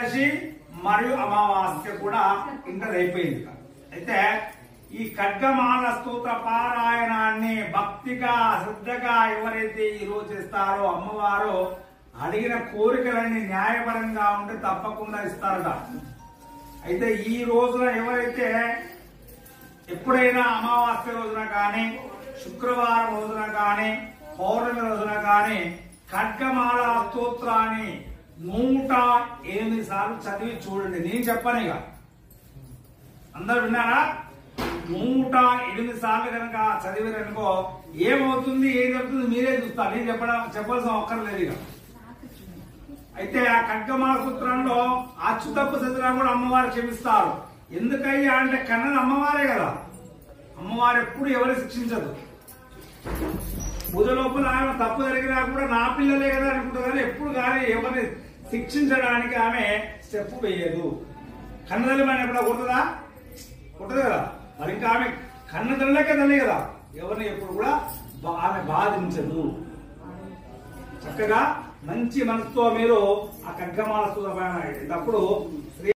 ఏకాదశి మరియు అమావాస్య కూడా ఇంటర్ అయిపోయింది. అయితే ఈ ఖడ్గమాల స్తోత్ర పారాయణాన్ని భక్తిగా శ్రద్ధగా ఎవరైతే ఈ రోజు చేస్తారో అమ్మవారు అడిగిన కోరికలన్నీ న్యాయపరంగా ఉంటే తప్పకుండా ఇస్తారట. అయితే ఈ రోజున ఎవరైతే ఎప్పుడైనా అమావాస్య రోజున కానీ శుక్రవారం రోజున కానీ పౌర్ణమి రోజున కానీ ఖడ్గమాల స్తోత్రాన్ని 108 సార్లు చదివి చూడండి. నేను చెప్పను, ఇక అందరు విన్నారా? 108 సార్లు కనుక చదివారనుకో ఏమవుతుంది, ఏం జరుగుతుంది మీరే చూస్తారు. నేను చెప్పాల్సిన ఒక్కర్లేదు. ఇక అయితే ఆ ఖడ్గమాల సూత్రంలో అచ్యుతప్పు చదివినా కూడా అమ్మవారు క్షమిస్తారు. ఎందుకయ్యా అంటే కన్నది అమ్మవారే కదా. అమ్మవారు ఎప్పుడు ఎవరు శిక్షించదు. పూజ లోపల ఆమె తప్పు జరిగినా కూడా నా పిల్లలే కదా అనుకుంటుంది, కానీ ఎప్పుడు కానీ ఎవరిని శిక్షించడానికి ఆమె స్టెప్ వేయదు. కన్నతల్లి మన ఎప్పుడా కొడుతుందా? కొట్టదు కదా. మరి ఇంకా ఆమె కన్నతల్లికే తల్లి కదా, ఎవరిని ఎప్పుడు కూడా ఆమె బాధించదు. చక్కగా మంచి మనసుతో మీరు ఆ ఖడ్గమాల స్తోత్రం అప్పుడు